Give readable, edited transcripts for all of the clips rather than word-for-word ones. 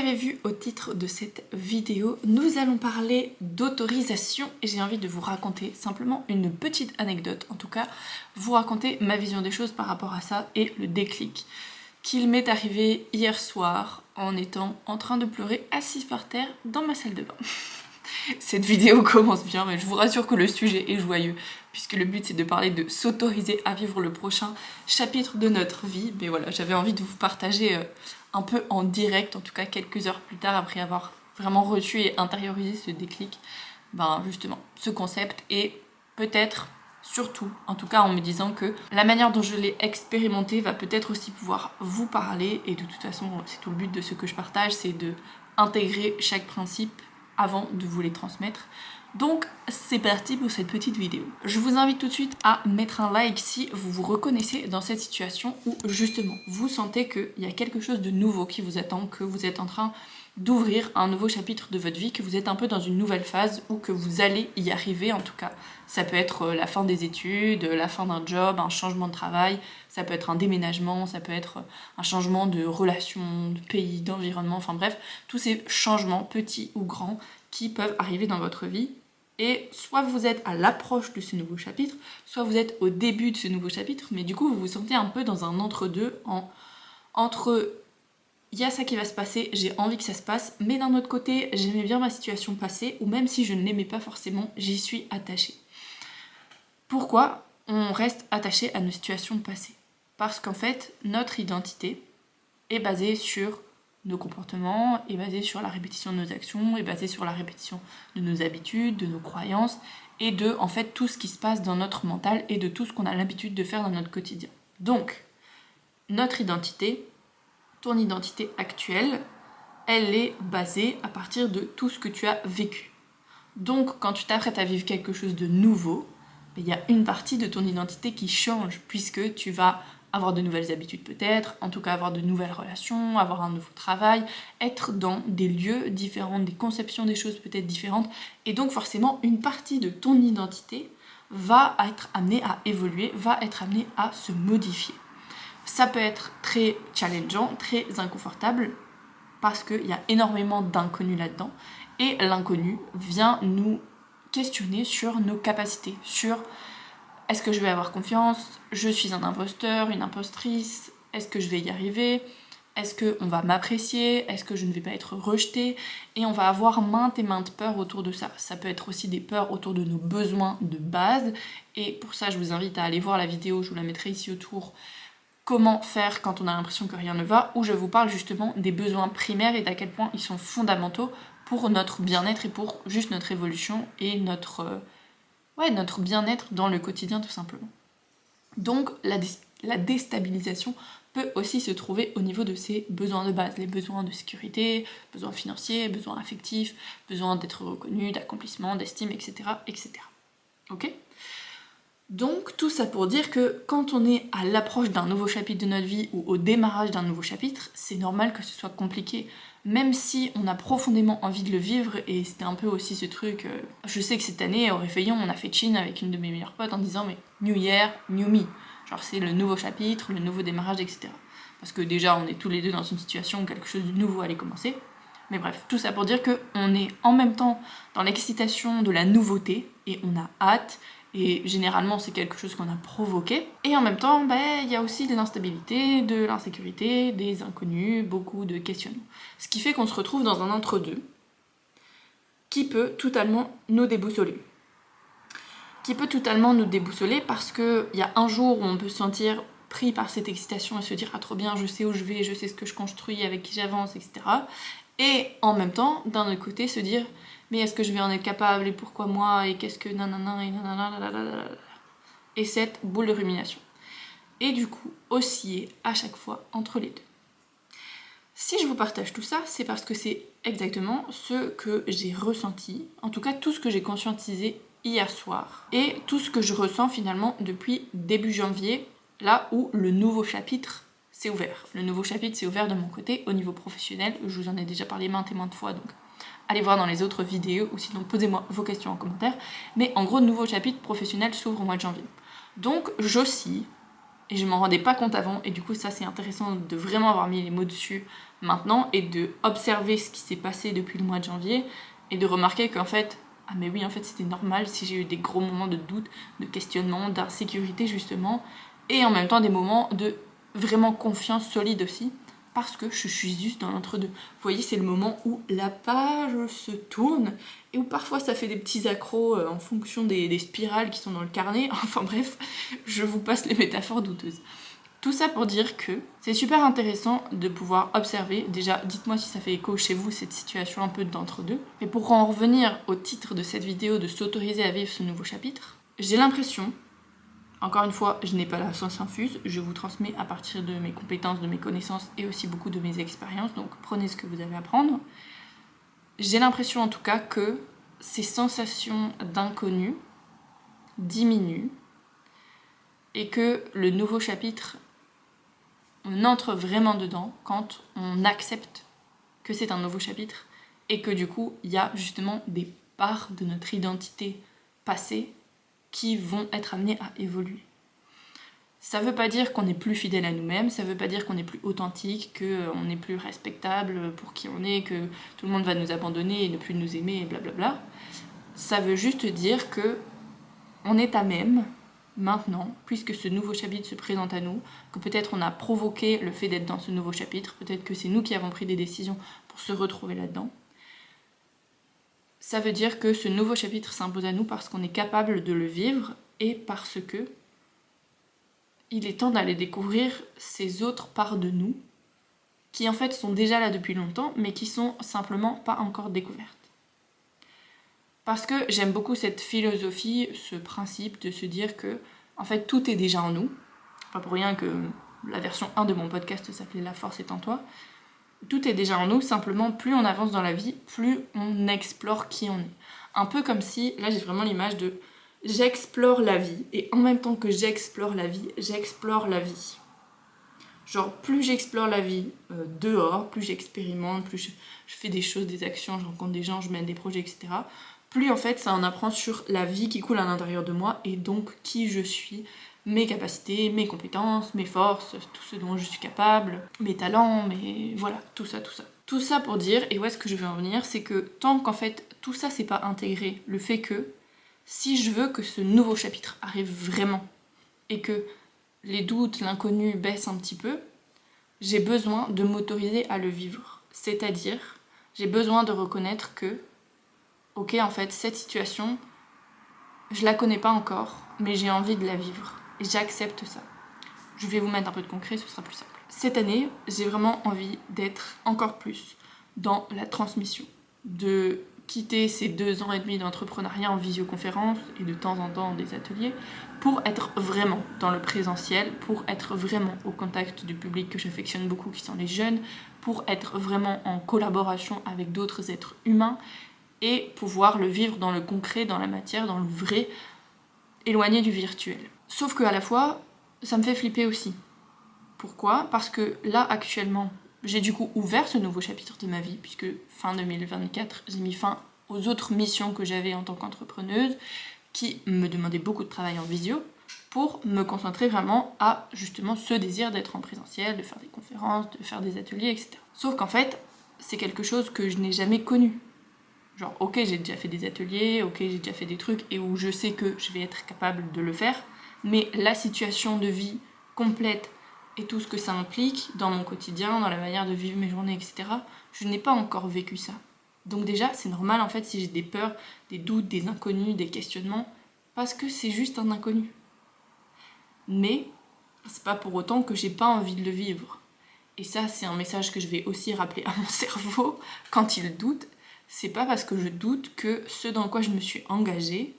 l'avez vu au titre de cette vidéo, nous allons parler d'autorisation et j'ai envie de vous raconter simplement une petite anecdote, en tout cas vous raconter ma vision des choses par rapport à ça et le déclic qu'il m'est arrivé hier soir en étant en train de pleurer assise par terre dans ma salle de bain. Cette vidéo commence bien, mais je vous rassure que le sujet est joyeux, puisque le but c'est de parler de s'autoriser à vivre le prochain chapitre de notre vie. Mais voilà, j'avais envie de vous partager un peu en direct, en tout cas quelques heures plus tard, après avoir vraiment reçu et intériorisé ce déclic, justement, ce concept, et peut-être, surtout, en tout cas en me disant que la manière dont je l'ai expérimenté va peut-être aussi pouvoir vous parler, et de toute façon, c'est tout le but de ce que je partage, c'est de intégrer chaque principe avant de vous les transmettre. Donc c'est parti pour cette petite vidéo. Je vous invite tout de suite à mettre un like si vous vous reconnaissez dans cette situation où justement vous sentez qu'il y a quelque chose de nouveau qui vous attend, que vous êtes en train d'ouvrir un nouveau chapitre de votre vie, que vous êtes un peu dans une nouvelle phase ou que vous allez y arriver en tout cas. Ça peut être la fin des études, la fin d'un job, un changement de travail, ça peut être un déménagement, ça peut être un changement de relation, de pays, d'environnement, enfin bref, tous ces changements, petits ou grands, qui peuvent arriver dans votre vie. Et soit vous êtes à l'approche de ce nouveau chapitre, soit vous êtes au début de ce nouveau chapitre, mais du coup vous vous sentez un peu dans un entre-deux, entre il y a ça qui va se passer, j'ai envie que ça se passe, mais d'un autre côté, j'aimais bien ma situation passée, ou même si je ne l'aimais pas forcément, j'y suis attachée. Pourquoi on reste attaché à nos situations passées? Parce qu'en fait, notre identité est basée sur nos comportements, est basée sur la répétition de nos actions, est basée sur la répétition de nos habitudes, de nos croyances, et de, en fait, tout ce qui se passe dans notre mental et de tout ce qu'on a l'habitude de faire dans notre quotidien. Donc, notre identité, ton identité actuelle, elle est basée à partir de tout ce que tu as vécu. Donc, quand tu t'apprêtes à vivre quelque chose de nouveau, il y a une partie de ton identité qui change, puisque tu vas avoir de nouvelles habitudes peut-être, en tout cas avoir de nouvelles relations, avoir un nouveau travail, être dans des lieux différents, des conceptions des choses peut-être différentes, et donc forcément une partie de ton identité va être amenée à évoluer, va être amenée à se modifier. Ça peut être très challengeant, très inconfortable, parce qu'il y a énormément d'inconnus là-dedans, et l'inconnu vient nous questionner sur nos capacités, sur est-ce que je vais avoir confiance, je suis un imposteur, une impostrice, est-ce que je vais y arriver, est-ce qu'on va m'apprécier, est-ce que je ne vais pas être rejetée, et on va avoir maintes et maintes peurs autour de ça. Ça peut être aussi des peurs autour de nos besoins de base, et pour ça je vous invite à aller voir la vidéo, je vous la mettrai ici autour, comment faire quand on a l'impression que rien ne va, où je vous parle justement des besoins primaires et d'à quel point ils sont fondamentaux pour notre bien-être et pour juste notre évolution et notre bien-être dans le quotidien tout simplement. Donc la déstabilisation peut aussi se trouver au niveau de ces besoins de base, les besoins de sécurité, besoins financiers, besoins affectifs, besoins d'être reconnu, d'accomplissement, d'estime, etc. etc. Ok ? Donc tout ça pour dire que quand on est à l'approche d'un nouveau chapitre de notre vie ou au démarrage d'un nouveau chapitre, c'est normal que ce soit compliqué, même si on a profondément envie de le vivre, et c'était un peu aussi ce truc, je sais que cette année au réveillon on a fait chin avec une de mes meilleures potes en disant mais New Year, New Me, genre c'est le nouveau chapitre, le nouveau démarrage, etc. Parce que déjà on est tous les deux dans une situation où quelque chose de nouveau allait commencer, mais bref, tout ça pour dire qu'on est en même temps dans l'excitation de la nouveauté, et on a hâte, et généralement c'est quelque chose qu'on a provoqué, et en même temps il y a aussi de l'instabilité, de l'insécurité, des inconnus, beaucoup de questionnements. Ce qui fait qu'on se retrouve dans un entre-deux qui peut totalement nous déboussoler. Parce qu'il y a un jour où on peut se sentir pris par cette excitation et se dire ah trop bien, je sais où je vais, je sais ce que je construis, avec qui j'avance, etc. Et en même temps, d'un autre côté, se dire mais est-ce que je vais en être capable, et pourquoi moi, et qu'est-ce que nanana, et nanana, et cette boule de rumination. Et du coup, osciller à chaque fois entre les deux. Si je vous partage tout ça, c'est parce que c'est exactement ce que j'ai ressenti, en tout cas tout ce que j'ai conscientisé hier soir, et tout ce que je ressens finalement depuis début janvier, là où le nouveau chapitre s'est ouvert. Le nouveau chapitre s'est ouvert de mon côté au niveau professionnel, je vous en ai déjà parlé maintes et maintes fois, donc allez voir dans les autres vidéos, ou sinon posez-moi vos questions en commentaire, mais en gros, le nouveau chapitre professionnel s'ouvre au mois de janvier. Donc j'oscille et je m'en rendais pas compte avant, et du coup ça c'est intéressant de vraiment avoir mis les mots dessus maintenant et de observer ce qui s'est passé depuis le mois de janvier et de remarquer qu'en fait, ah mais oui en fait c'était normal si j'ai eu des gros moments de doute, de questionnement, d'insécurité justement, et en même temps des moments de vraiment confiance solide aussi, parce que je suis juste dans l'entre-deux. Vous voyez, c'est le moment où la page se tourne et où parfois ça fait des petits accros en fonction des spirales qui sont dans le carnet. Enfin bref, je vous passe les métaphores douteuses. Tout ça pour dire que c'est super intéressant de pouvoir observer. Déjà, dites-moi si ça fait écho chez vous cette situation un peu d'entre-deux. Mais pour en revenir au titre de cette vidéo, de s'autoriser à vivre ce nouveau chapitre, j'ai l'impression, encore une fois, je n'ai pas la science infuse, je vous transmets à partir de mes compétences, de mes connaissances et aussi beaucoup de mes expériences, donc prenez ce que vous avez à prendre. J'ai l'impression en tout cas que ces sensations d'inconnu diminuent et que le nouveau chapitre, on entre vraiment dedans quand on accepte que c'est un nouveau chapitre et que du coup, il y a justement des parts de notre identité passée qui vont être amenées à évoluer. Ça veut pas dire qu'on n'est plus fidèle à nous-mêmes, ça veut pas dire qu'on n'est plus authentique, qu'on n'est plus respectable pour qui on est, que tout le monde va nous abandonner et ne plus nous aimer et blablabla. Ça veut juste dire que on est à même maintenant, puisque ce nouveau chapitre se présente à nous, que peut-être on a provoqué le fait d'être dans ce nouveau chapitre, peut-être que c'est nous qui avons pris des décisions pour se retrouver là-dedans. Ça veut dire que ce nouveau chapitre s'impose à nous parce qu'on est capable de le vivre et parce que il est temps d'aller découvrir ces autres parts de nous qui en fait sont déjà là depuis longtemps mais qui sont simplement pas encore découvertes. Parce que j'aime beaucoup cette philosophie, ce principe de se dire que en fait tout est déjà en nous. Pas pour rien que la version 1 de mon podcast s'appelait La force est en toi. Tout est déjà en nous, simplement plus on avance dans la vie, plus on explore qui on est. Un peu comme si, là j'ai vraiment l'image de j'explore la vie, et en même temps que j'explore la vie, j'explore la vie. Genre plus j'explore la vie dehors, plus j'expérimente, plus je fais des choses, des actions, je rencontre des gens, je mène des projets, etc. Plus en fait ça en apprend sur la vie qui coule à l'intérieur de moi, et donc qui je suis, mes capacités, mes compétences, mes forces, tout ce dont je suis capable, mes talents, mais voilà, tout ça. Tout ça pour dire, et où est-ce que je veux en venir, c'est que tant qu'en fait tout ça c'est pas intégré, le fait que si je veux que ce nouveau chapitre arrive vraiment, et que les doutes, l'inconnu baissent un petit peu, j'ai besoin de m'autoriser à le vivre. C'est-à-dire, j'ai besoin de reconnaître que, ok, en fait, cette situation, je la connais pas encore, mais j'ai envie de la vivre. Et j'accepte ça. Je vais vous mettre un peu de concret, ce sera plus simple. Cette année, j'ai vraiment envie d'être encore plus dans la transmission, de quitter ces 2 ans et demi d'entrepreneuriat en visioconférence et de temps en temps des ateliers pour être vraiment dans le présentiel, pour être vraiment au contact du public que j'affectionne beaucoup, qui sont les jeunes, pour être vraiment en collaboration avec d'autres êtres humains et pouvoir le vivre dans le concret, dans la matière, dans le vrai, éloigné du virtuel. Sauf qu'à la fois, ça me fait flipper aussi. Pourquoi ? Parce que là, actuellement, j'ai du coup ouvert ce nouveau chapitre de ma vie, puisque fin 2024, j'ai mis fin aux autres missions que j'avais en tant qu'entrepreneuse, qui me demandaient beaucoup de travail en visio, pour me concentrer vraiment à justement ce désir d'être en présentiel, de faire des conférences, de faire des ateliers, etc. Sauf qu'en fait, c'est quelque chose que je n'ai jamais connu. Genre, ok, j'ai déjà fait des ateliers, ok, j'ai déjà fait des trucs, et où je sais que je vais être capable de le faire, mais la situation de vie complète et tout ce que ça implique dans mon quotidien, dans la manière de vivre mes journées, etc., je n'ai pas encore vécu ça. Donc déjà, c'est normal en fait si j'ai des peurs, des doutes, des inconnus, des questionnements, parce que c'est juste un inconnu. Mais c'est pas pour autant que j'ai pas envie de le vivre. Et ça, c'est un message que je vais aussi rappeler à mon cerveau quand il doute. C'est pas parce que je doute que ce dans quoi je me suis engagée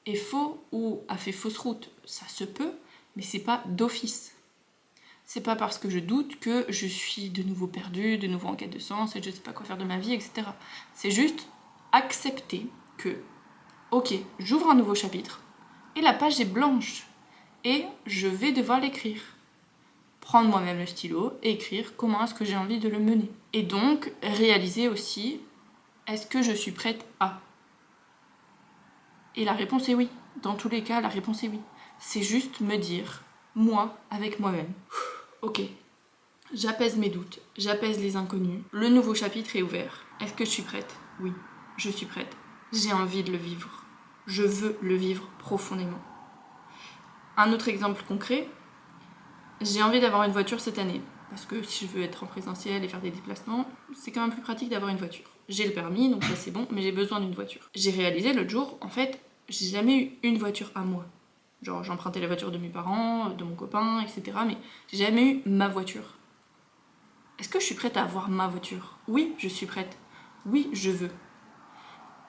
est faux ou a fait fausse route. Ça se peut, mais c'est pas d'office. C'est pas parce que je doute que je suis de nouveau perdue, de nouveau en quête de sens et je sais pas quoi faire de ma vie, etc. C'est juste accepter que, ok, j'ouvre un nouveau chapitre et la page est blanche et je vais devoir l'écrire. Prendre moi-même le stylo et écrire comment est-ce que j'ai envie de le mener. Et donc réaliser aussi, est-ce que je suis prête à ? Et la réponse est oui. Dans tous les cas, la réponse est oui. C'est juste me dire, moi, avec moi-même. Ok, j'apaise mes doutes, j'apaise les inconnus. Le nouveau chapitre est ouvert. Est-ce que je suis prête? Oui, je suis prête. J'ai envie de le vivre. Je veux le vivre profondément. Un autre exemple concret, j'ai envie d'avoir une voiture cette année. Parce que si je veux être en présentiel et faire des déplacements, c'est quand même plus pratique d'avoir une voiture. J'ai le permis, donc ça c'est bon, mais j'ai besoin d'une voiture. J'ai réalisé l'autre jour, en fait, j'ai jamais eu une voiture à moi. Genre j'empruntais la voiture de mes parents, de mon copain, etc. Mais j'ai jamais eu ma voiture. Est-ce que je suis prête à avoir ma voiture? Oui, je suis prête. Oui, je veux.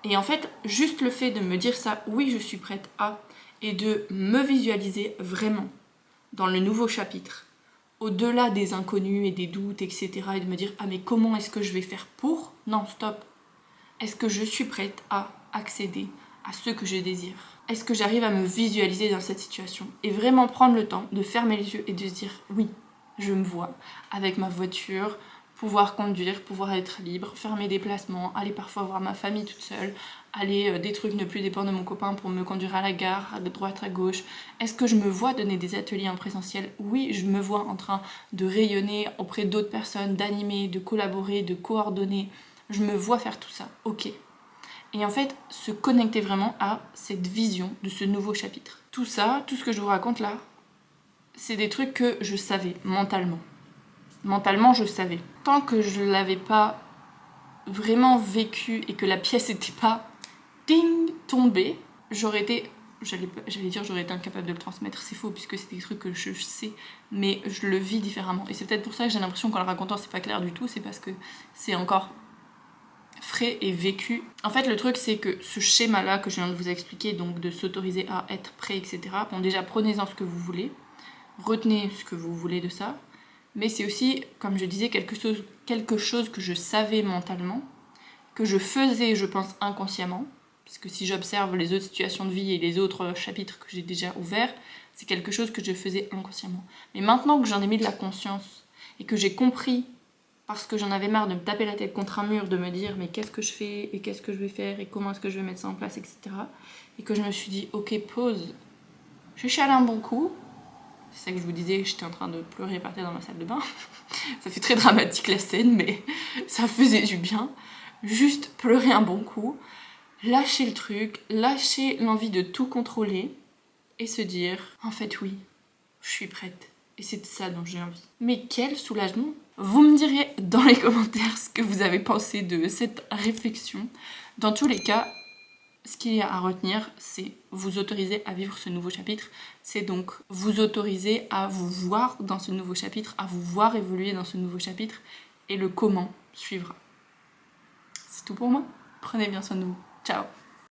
Et en fait, juste le fait de me dire ça, oui, je suis prête à, et de me visualiser vraiment dans le nouveau chapitre, au-delà des inconnus et des doutes, etc., et de me dire, ah mais comment est-ce que je vais faire pour? Non, stop. Est-ce que je suis prête à accéder à ce que je désire? Est-ce que j'arrive à me visualiser dans cette situation? Et vraiment prendre le temps de fermer les yeux et de se dire, oui, je me vois avec ma voiture, pouvoir conduire, pouvoir être libre, faire mes déplacements, aller parfois voir ma famille toute seule, aller des trucs ne plus dépendre de mon copain pour me conduire à la gare, à droite, à gauche. Est-ce que je me vois donner des ateliers en présentiel? Oui, je me vois en train de rayonner auprès d'autres personnes, d'animer, de collaborer, de coordonner. Je me vois faire tout ça, ok. Et en fait, se connecter vraiment à cette vision de ce nouveau chapitre. Tout ça, tout ce que je vous raconte là, c'est des trucs que je savais mentalement. Mentalement, je savais. Tant que je l'avais pas vraiment vécu et que la pièce n'était pas ding tombée, j'aurais été incapable de le transmettre. C'est faux puisque c'est des trucs que je sais, mais je le vis différemment. Et c'est peut-être pour ça que j'ai l'impression qu'en le racontant c'est pas clair du tout, c'est parce que c'est encore frais et vécu. En fait, le truc c'est que ce schéma-là que je viens de vous expliquer, donc de s'autoriser à être prêt, etc. Bon, déjà prenez-en ce que vous voulez, retenez ce que vous voulez de ça. Mais c'est aussi, comme je disais, quelque chose que je savais mentalement, que je faisais, je pense, inconsciemment. Parce que si j'observe les autres situations de vie et les autres chapitres que j'ai déjà ouverts, c'est quelque chose que je faisais inconsciemment. Mais maintenant que j'en ai mis de la conscience et que j'ai compris, parce que j'en avais marre de me taper la tête contre un mur, de me dire mais qu'est-ce que je fais et qu'est-ce que je vais faire et comment est-ce que je vais mettre ça en place, etc. Et que je me suis dit, ok, pause, je chiale un bon coup. C'est ça que je vous disais, j'étais en train de pleurer par terre dans ma salle de bain. Ça fait très dramatique la scène, mais ça faisait du bien. Juste pleurer un bon coup, lâcher le truc, lâcher l'envie de tout contrôler et se dire, en fait oui, je suis prête. Et c'est de ça dont j'ai envie. Mais quel soulagement! Vous me direz dans les commentaires ce que vous avez pensé de cette réflexion. Dans tous les cas, ce qu'il y a à retenir, c'est vous autoriser à vivre ce nouveau chapitre. C'est donc vous autoriser à vous voir dans ce nouveau chapitre, à vous voir évoluer dans ce nouveau chapitre, et le comment suivra. C'est tout pour moi. Prenez bien soin de vous. Ciao!